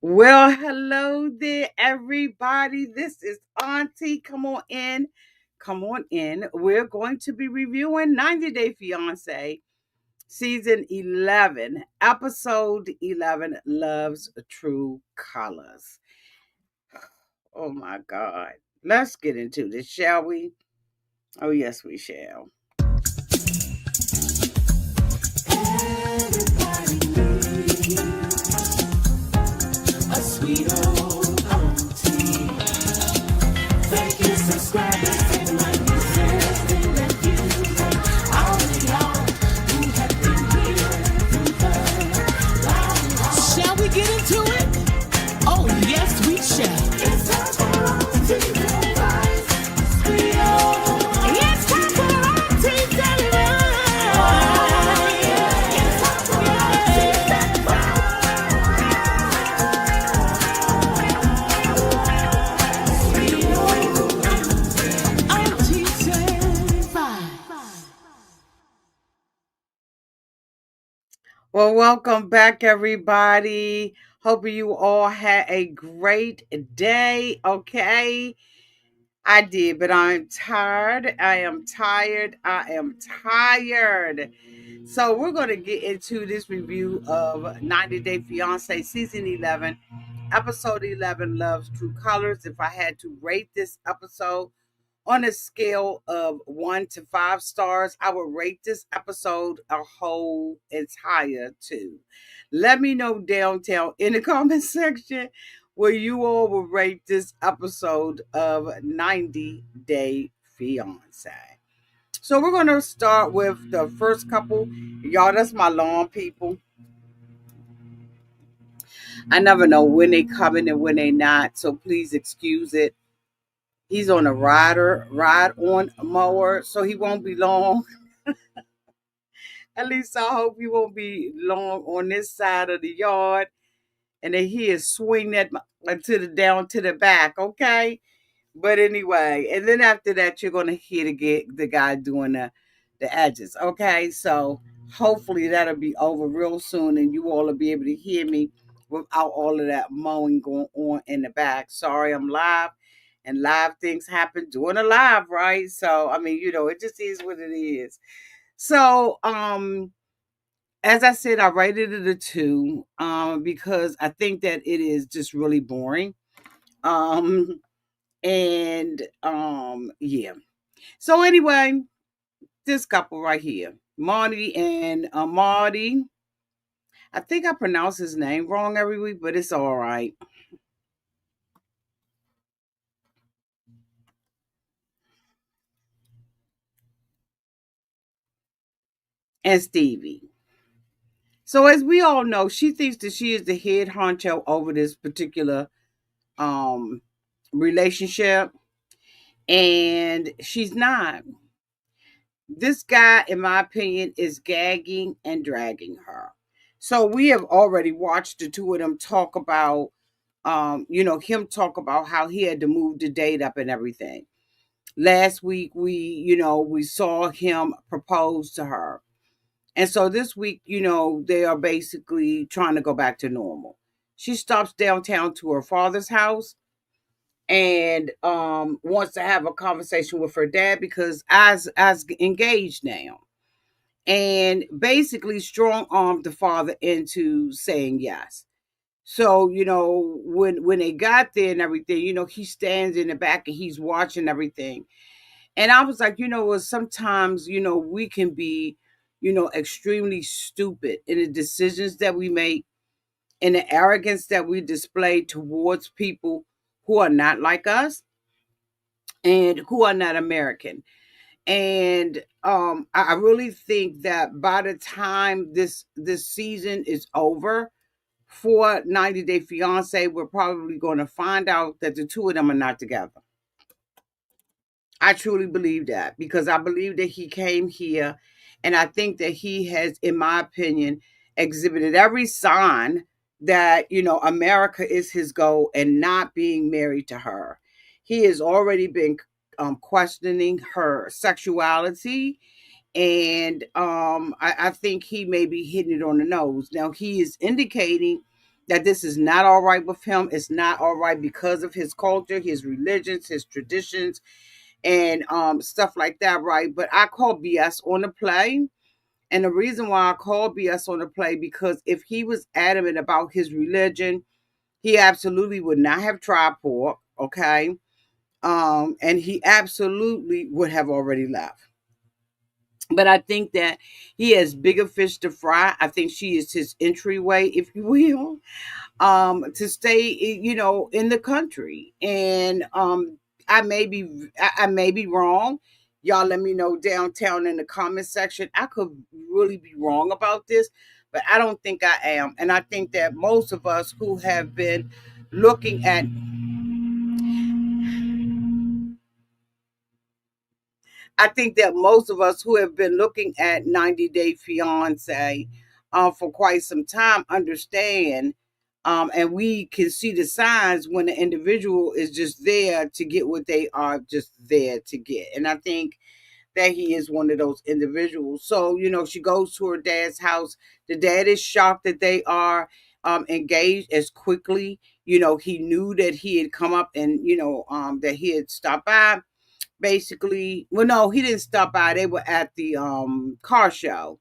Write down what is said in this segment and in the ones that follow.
Well, hello there, everybody. This is Auntie. Come on in. Come on in. We're going to be reviewing 90 Day Fiance, season 11, episode 11, Love's True Colors. Oh my God. Let's get into this, shall we? Oh, yes, we shall. A sweet old auntie. Thank you, subscribers, and my listening reviews. All of y'all who have been here through the long. Shall we get into it? Oh, yes, we shall. It's time for Auntie Advice. It's time for Auntie Advice. It's time for Auntie Advice. Well, welcome back, everybody. Hope you all had a great day. Okay. I did, but I'm tired. I am tired. I am tired. So, we're going to get into this review of 90 Day Fiance Season 11, Episode 11, Love's True Colors. If I had to rate this episode on a scale of 1 to 5 stars, I would rate this episode a whole entire 2. Let me know downtown in the comment section where you all will rate this episode of 90 Day Fiance. So we're going to start with the first couple. Y'all, that's my lawn people. I never know when they coming and when they not, so please excuse it. He's on a ride on mower, so he won't be long. At least I hope he won't be long on this side of the yard. And then he is swing that to the down to the back, okay? But anyway, and then after that, you're gonna hear the guy doing the edges, okay? So hopefully that'll be over real soon, and you all will be able to hear me without all of that mowing going on in the back. Sorry, I'm live, and live things happen during a live, right? So I mean, it just is what it is. So as I said, I rated it a 2 because I think that it is just really boring. Um and yeah. So anyway, this couple right here, Monty and Marty. I think I pronounce his name wrong every week, but it's all right. And Stevie. So as we all know, she thinks that she is the head honcho over this particular um relationship, and she's not. This guy, in my opinion, is gagging and dragging her. So we have already watched the two of them talk about, him talk about how he had to move the date up and everything. Last week, we saw him propose to her. And so this week, they are basically trying to go back to normal. She stops downtown to her father's house and wants to have a conversation with her dad because as engaged now, and basically strong armed the father into saying yes. So, when they got there and everything, he stands in the back and he's watching everything. And I was like, sometimes, we can be, extremely stupid in the decisions that we make, in the arrogance that we display towards people who are not like us and who are not American. And I really think that by the time this season is over for 90 Day Fiance, we're probably going to find out that the two of them are not together. I truly believe that because I believe that he came here, and I think that he has, in my opinion, exhibited every sign that America is his goal and not being married to her. He has already been questioning her sexuality, and I think he may be hitting it on the nose. Now he is indicating that this is not all right with him. It's not all right because of his culture, his religions, his traditions, and stuff like that, right? But I call BS on the play. And the reason why I call BS on the play, because if he was adamant about his religion, he absolutely would not have tried pork, okay? And he absolutely would have already left. But I think that he has bigger fish to fry. I think she is his entryway, if you will, to stay, in the country. And I may be wrong. Y'all let me know downtown in the comment section. I could really be wrong about this, but I don't think I am. And I think that most of us who have been looking at I think that most of us who have been looking at 90 Day Fiance for quite some time understand, and we can see the signs when the individual is just there to get what they are just there to get. And I think that he is one of those individuals. So, she goes to her dad's house. The dad is shocked that they are engaged as quickly. He knew that he had come up and, that he had stopped by basically. Well, no, he didn't stop by. They were at the car show,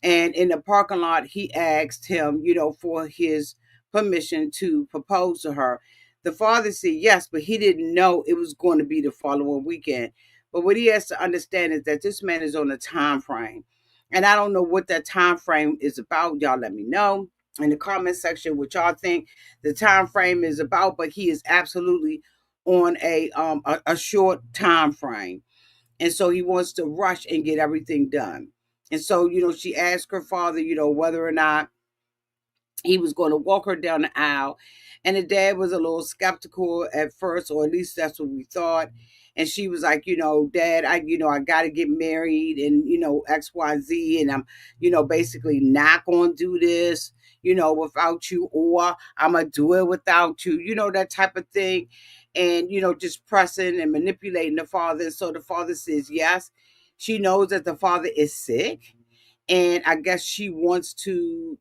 and in the parking lot he asked him, for his permission to propose to her. The father said yes, but he didn't know it was going to be the following weekend. But what he has to understand is that this man is on a time frame, and I don't know what that time frame is about. Y'all let me know in the comment section what y'all think the time frame is about. But he is absolutely on a short time frame, and so he wants to rush and get everything done. And so, she asked her father, whether or not he was going to walk her down the aisle. And the dad was a little skeptical at first, or at least that's what we thought. And she was like, Dad, I got to get married and, X, Y, Z. And I'm, basically not going to do this, without you, or I'm going to do it without you, that type of thing. And, just pressing and manipulating the father. And so the father says yes. She knows that the father is sick, and I guess she wants to,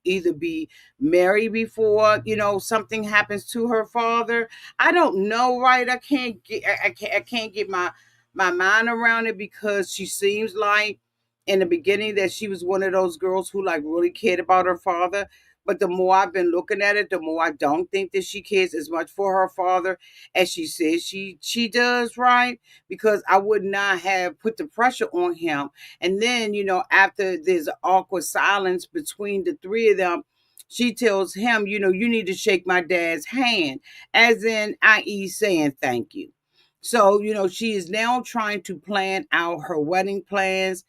either be married before, something happens to her father. I don't know, right? I can't get my mind around it, because she seems like in the beginning that she was one of those girls who like really cared about her father. But the more I've been looking at it, the more I don't think that she cares as much for her father as she says she does, right? Because I would not have put the pressure on him. And then, after there's an awkward silence between the three of them, she tells him, you need to shake my dad's hand, as in, i.e., saying thank you. So, she is now trying to plan out her wedding plans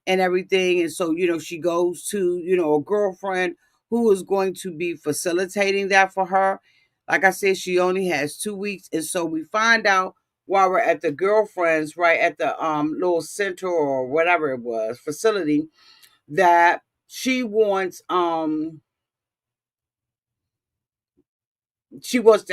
and everything. And so, she goes to, a girlfriend who is going to be facilitating that for her. Like I said, she only has 2 weeks. And so we find out while we're at the girlfriend's, right at the little center or whatever it was, facility, that she wants to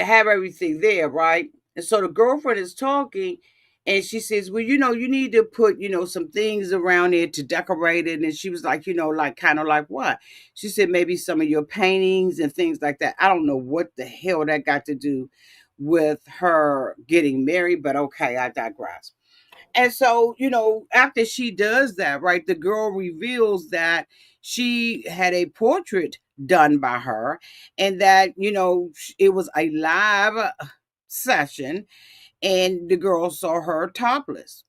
have everything there, right? And so the girlfriend is talking, and she says, well, you need to put, some things around it to decorate it. And she was like, like kind of like what? She said, maybe some of your paintings and things like that. I don't know what the hell that got to do with her getting married, but okay, I digress. And so, after she does that, right, the girl reveals that she had a portrait done by her, and that, it was a live session, and the girl saw her topless.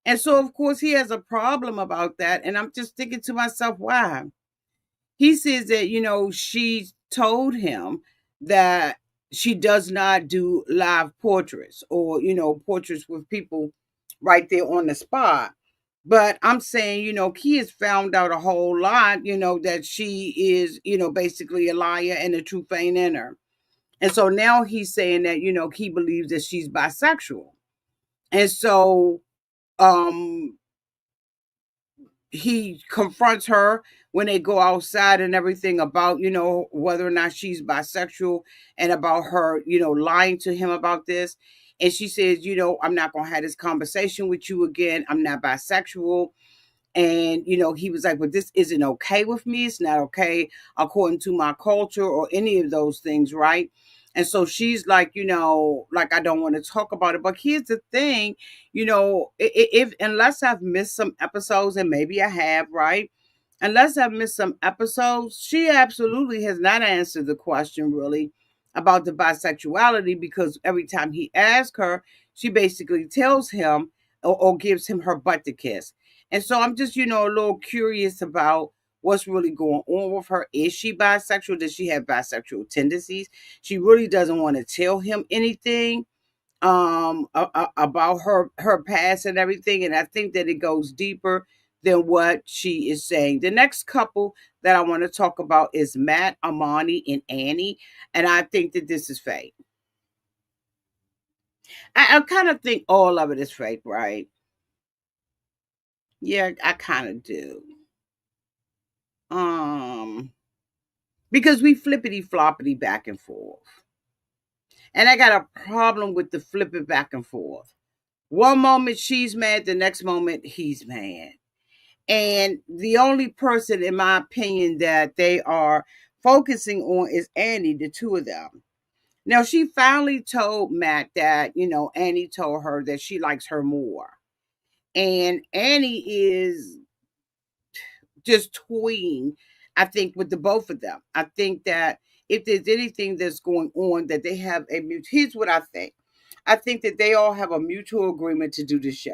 And so, of course, he has a problem about that. And I'm just thinking to myself, why? He says that, she told him that she does not do live portraits, or, portraits with people right there on the spot. But I'm saying, he has found out a whole lot, that she is, basically a liar and the truth ain't in her. And so now he's saying that, he believes that she's bisexual. And so um he confronts her when they go outside and everything about, whether or not she's bisexual, and about her, lying to him about this. And she says, I'm not going to have this conversation with you again. I'm not bisexual. And he was like, but this isn't okay with me, it's not okay according to my culture or any of those things, right? And so she's like, like, I don't want to talk about it. But here's the thing, if unless I've missed some episodes, and maybe I have, right? Unless I've missed some episodes, she absolutely has not answered the question really about the bisexuality, because every time he asks her, she basically tells him, or gives him her butt to kiss. And so I'm just, a little curious about what's really going on with her. Is she bisexual? Does she have bisexual tendencies? She really doesn't want to tell him anything about her past and everything. And I think that it goes deeper than what she is saying. The next couple that I want to talk about is Matt, Amani, and Annie. And I think that this is fake. I kind of think all of it is fake, right? Yeah, I kind of do. Um, because we flippity floppity back and forth. And I got a problem with the flipping back and forth. One moment she's mad, the next moment he's mad. And the only person, in my opinion, that they are focusing on is Annie, the two of them. Now, she finally told Matt that, Annie told her that she likes her more. And Annie is just toying, I think, with the both of them. I think that if there's anything that's going on, that they have a mutual, here's what I think. I think that they all have a mutual agreement to do the show.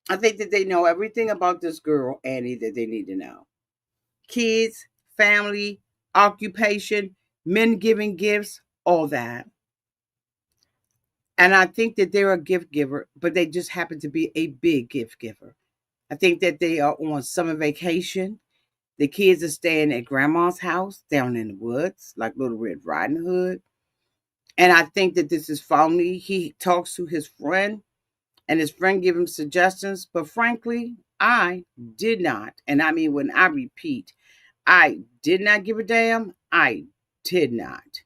I think that they know everything about this girl, Annie, that they need to know. Kids, family, occupation, men giving gifts, all that. And I think that they're a gift giver, but they just happen to be a big gift giver. I think that they are on summer vacation. The kids are staying at grandma's house down in the woods, like Little Red Riding Hood. And I think that this is family. He talks to his friend, and his friend give him suggestions. But frankly, I did not. And I mean, when I repeat, I did not give a damn. I did not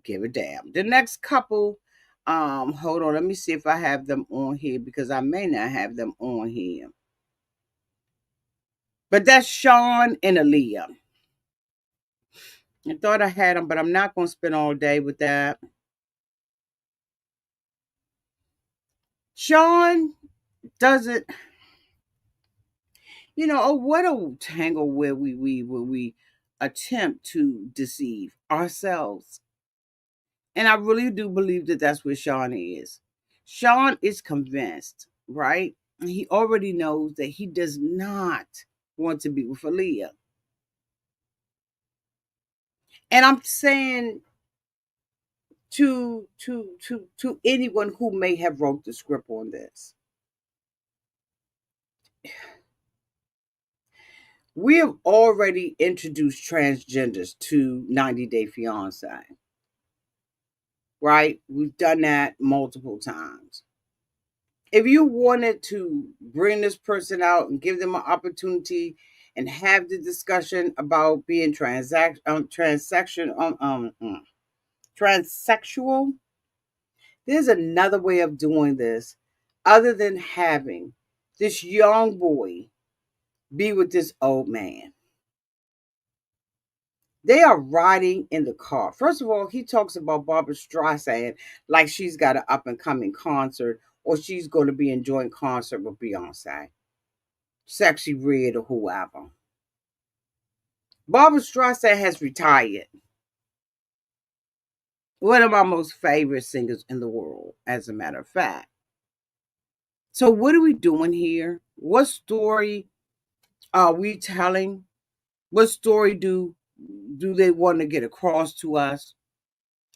give a damn. The next couple, hold on, let me see if I have them on here, because I may not have them on here. But that's Shawn and Aaliyah. I thought I had them, but I'm not going to spend all day with that. Shawn doesn't, oh, what a tangle where we attempt to deceive ourselves. And I really do believe that that's what Shawn is. Shawn is convinced, right? And he already knows that he does not want to be with Aaliyah. And I'm saying to anyone who may have wrote the script on this, we have already introduced transgenders to 90 Day Fiance, right? We've done that multiple times. If you wanted to bring this person out and give them an opportunity and have the discussion about being transsexual, there's another way of doing this other than having this young boy be with this old man. They are riding in the car. First of all, he talks about Barbara Streisand like she's got an up and coming concert, or she's going to be enjoying concert with Beyonce, Sexy Red, or whoever. Barbara Streisand has retired. One of my most favorite singers in the world, as a matter of fact. So, what are we doing here? What story are we telling? What story do they want to get across to us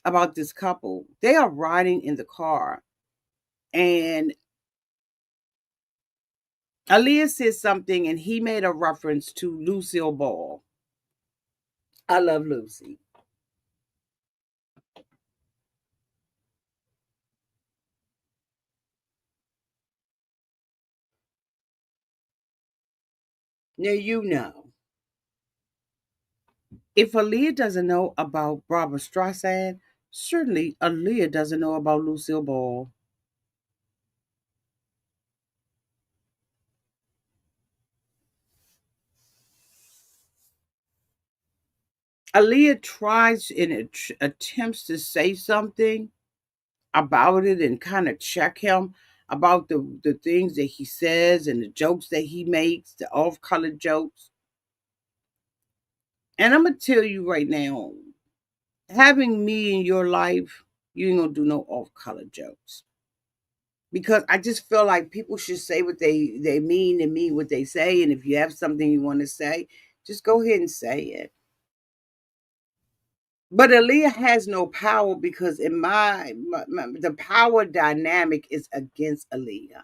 about this couple? They are riding in the car, and Aaliyah said something, and he made a reference to Lucille Ball. I love Lucy. Now you know. If Aaliyah doesn't know about Barbara Streisand, certainly Aaliyah doesn't know about Lucille Ball. Aaliyah tries and attempts to say something about it and kind of check him about the things that he says and the jokes that he makes, the off color jokes. And I'm going to tell you right now, having me in your life, you ain't going to do no off color jokes. Because I just feel like people should say what they mean and mean what they say. And if you have something you want to say, just go ahead and say it. But Aaliyah has no power because in the power dynamic is against Aaliyah.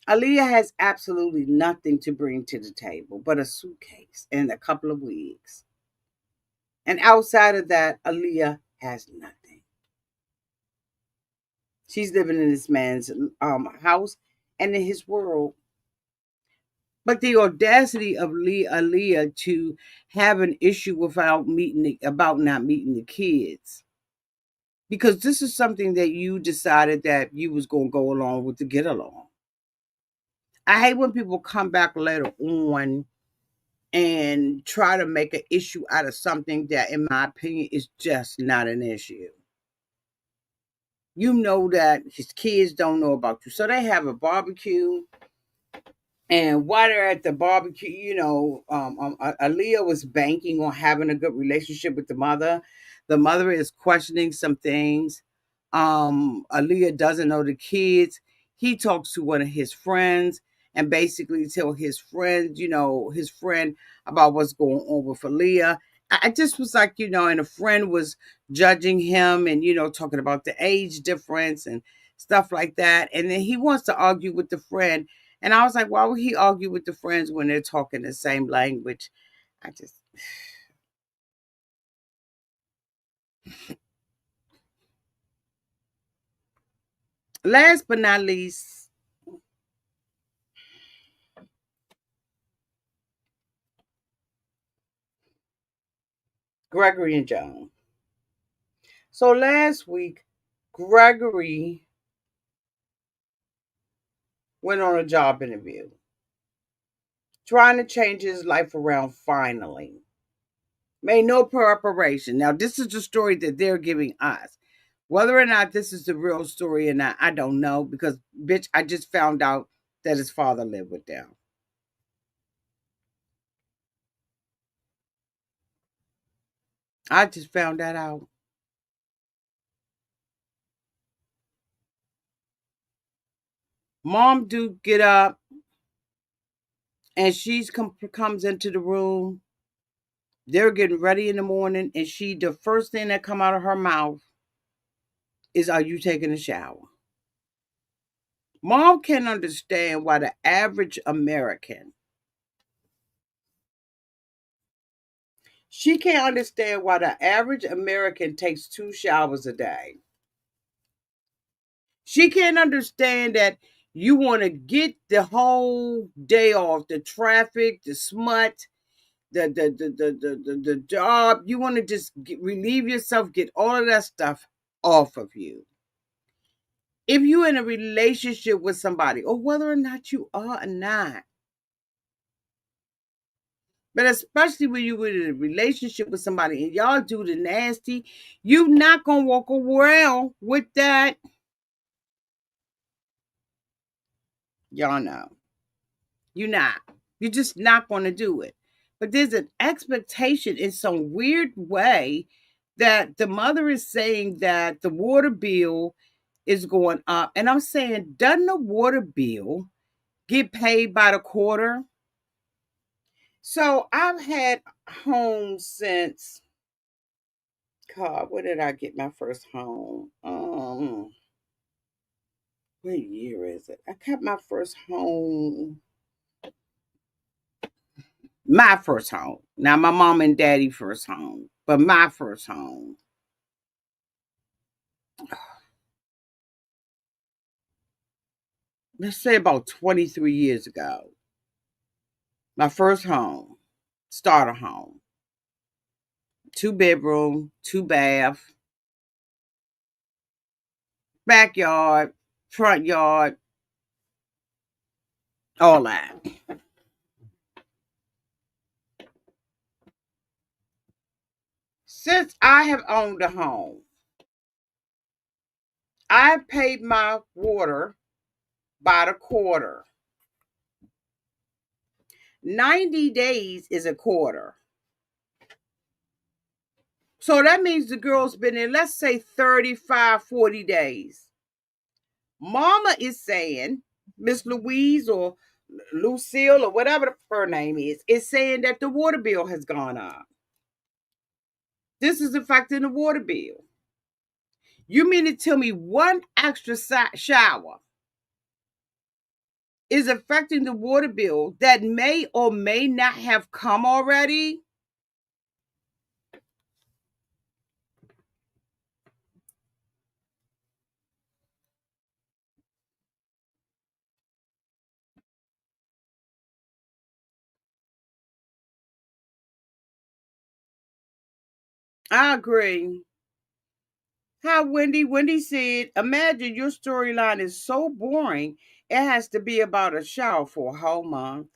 Aaliyah has absolutely nothing to bring to the table but a suitcase and a couple of wigs. And outside of that, Aaliyah has nothing. She's living in this man's house and in his world. But the audacity of Aaliyah to have an issue about not meeting the kids, because this is something that you decided that you was going to go along with to get along. I hate when people come back later on and try to make an issue out of something that, in my opinion, is just not an issue. You know that his kids don't know about you. So they have a barbecue. And while they're at the barbecue, Aaliyah was banking on having a good relationship with the mother. The mother is questioning some things. Aaliyah doesn't know the kids. He talks to one of his friends and basically tell his friend, his friend about what's going on with Aaliyah. I just was like, and a friend was judging him and, talking about the age difference and stuff like that. And then he wants to argue with the friend, and I was like, why would he argue with the friends when they're talking the same language? I just, last but not least, Gregory and Joan. So last week, Gregory went on a job interview, trying to change his life around finally. Made no preparation. Now, this is the story that they're giving us. Whether or not this is the real story or not, I don't know because, bitch, I just found out that his father lived with them. I just found that out. Mom do get up and comes into the room. They're getting ready in the morning, and the first thing that come out of her mouth is, "Are you taking a shower?" Mom can understand why the average American, she can't understand why the average American takes 2 showers a day. She can't understand that you want to get the whole day off, the traffic, the smut, the job. You want to just relieve yourself, get all of that stuff off of you. If you're in a relationship with somebody, or whether or not you are or not, but especially when you're in a relationship with somebody and y'all do the nasty, you're not gonna walk around with that. Y'all know. You're not. You're just not gonna do it. But there's an expectation in some weird way that the mother is saying that the water bill is going up. And I'm saying, doesn't the water bill get paid by the quarter? So I've had home since, God, where did I get my first home? What year is it? I got my first home. Now my mom and daddy first home, but my first home. Let's say about 23 years ago. My first home, starter home. two bedroom, two bath, backyard, front yard, all that. Since I have owned a home, I paid my water by the quarter. 90 days is a quarter. So that means the girl's been in, let's say, 35, 40 days. Mama is saying, Miss Louise or Lucille or whatever her name is saying that the water bill has gone up. This is affecting the water bill. You mean to tell me one extra shower is affecting the water bill that may or may not have come already? I agree. How Wendy said, imagine your storyline is so boring, it has to be about a shower for a whole month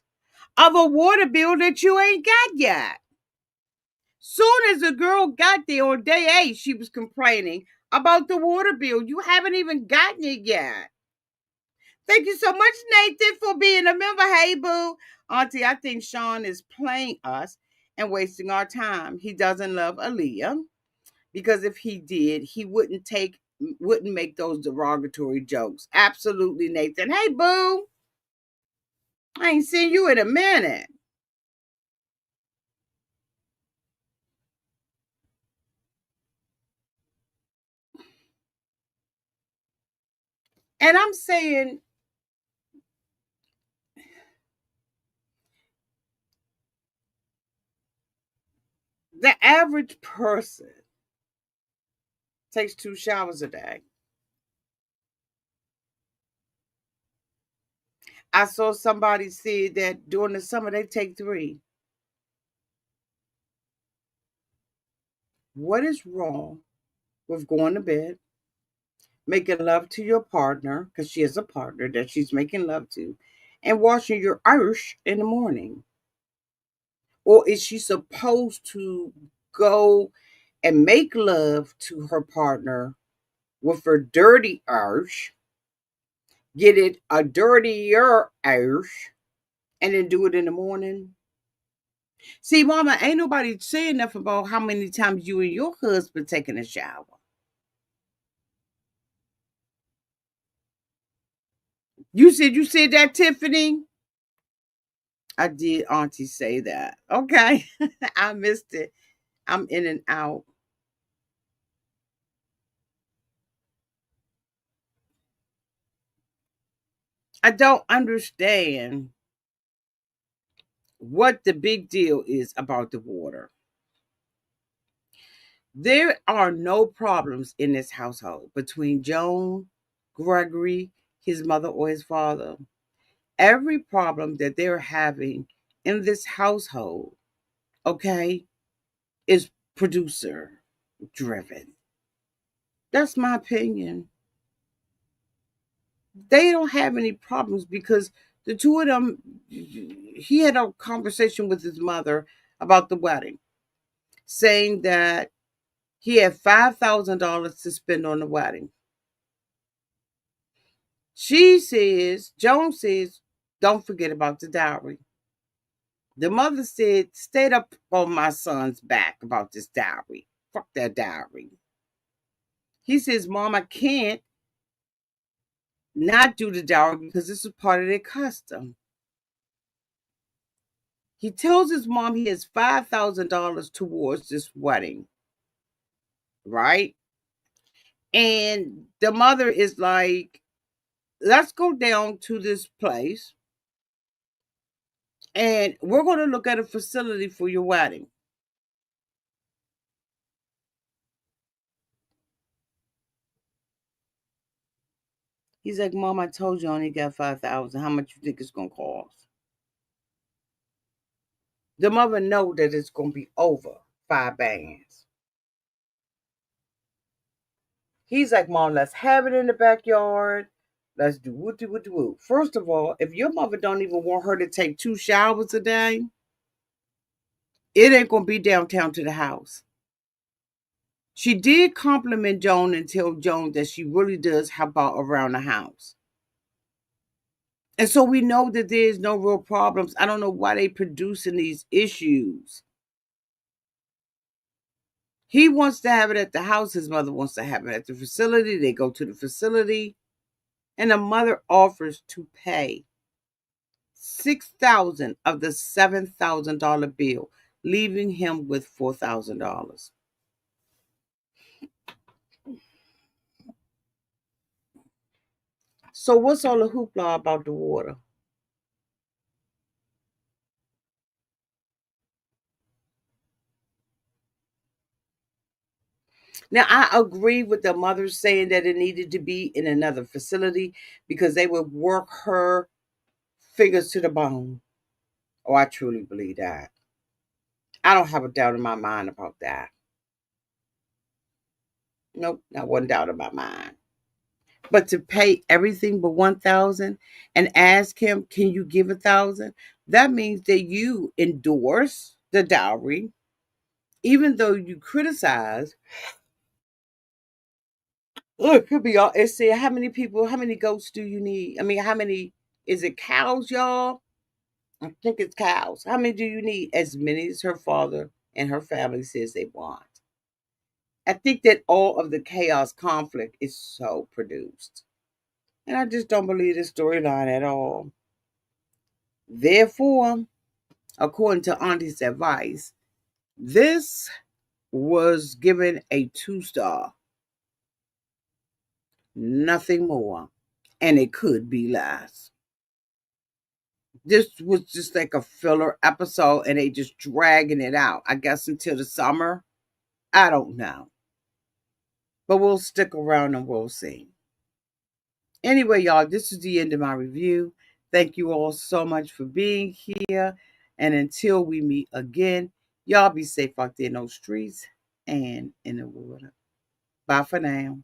of a water bill that you ain't got yet. Soon as the girl got there on day 8, she was complaining about the water bill. You haven't even gotten it yet. Thank you so much, Nathan, for being a member. Hey, boo. Auntie, I think Shawn is playing us and wasting our time. He doesn't love Aaliyah because if he did, he wouldn't make those derogatory jokes. Absolutely, Nathan. Hey, boo. I ain't seen you in a minute. And I'm saying the average person takes 2 showers a day. I saw somebody say that during the summer they take 3. What is wrong with going to bed, making love to your partner, because she has a partner that she's making love to, and washing your Irish in the morning? Or is she supposed to go and make love to her partner with her dirty Irish, get it a dirtier Irish, and then do it in the morning? See, mama, ain't nobody saying nothing about how many times you and your husband taking a shower. You said that, Tiffany? I did, Auntie, say that. Okay. I missed it. I'm in and out. I don't understand what the big deal is about the water. There are no problems in this household between Joan, Gregory, his mother, or his father. Every problem that they're having in this household, okay, is producer driven. That's my opinion. They don't have any problems because the two of them, he had a conversation with his mother about the wedding, saying that he had $5,000 to spend on the wedding. Joan says, don't forget about the dowry. The mother said, stayed up on my son's back about this dowry. Fuck that dowry. He says, Mom, I can't not do the dowry because this is part of their custom. He tells his mom he has $5,000 towards this wedding, right? And the mother is like, let's go down to this place and we're going to look at a facility for your wedding. He's like, Mom, I told you I only got 5,000. How much you think it's going to cost? The mother know that it's going to be over 5 bands. He's like, Mom, let's have it in the backyard. Let's do woo woo woo. First of all, if your mother don't even want her to take 2 showers a day, it ain't gonna be downtown to the house. She did compliment Joan and tell Joan that she really does help out around the house. And so we know that there's no real problems. I don't know why they producing these issues. He wants to have it at the house. His mother wants to have it at the facility. They go to the facility, and the mother offers to pay 6,000 of the $7,000 bill, leaving him with $4,000. So what's all the hoopla about the water? Now I agree with the mother saying that it needed to be in another facility because they would work her fingers to the bone. Oh, I truly believe that. I don't have a doubt in my mind about that. Nope, not one doubt in my mind. But to pay everything but 1,000 and ask him, can you give 1,000? That means that you endorse the dowry, even though you criticize. Look, it could be all. It said, how many people, how many goats do you need? I mean, how many? Is it cows, y'all? I think it's cows. How many do you need? As many as her father and her family says they want. I think that all of the chaos conflict is so produced. And I just don't believe the storyline at all. Therefore, according to Auntie's advice, this was given a 2 star, nothing more. And it could be less. This was just like a filler episode and they just dragging it out, I guess, until the summer. I don't know. But we'll stick around and we'll see. Anyway, y'all, this is the end of my review. Thank you all so much for being here. And until we meet again, y'all be safe out there in those streets and in the water. Bye for now.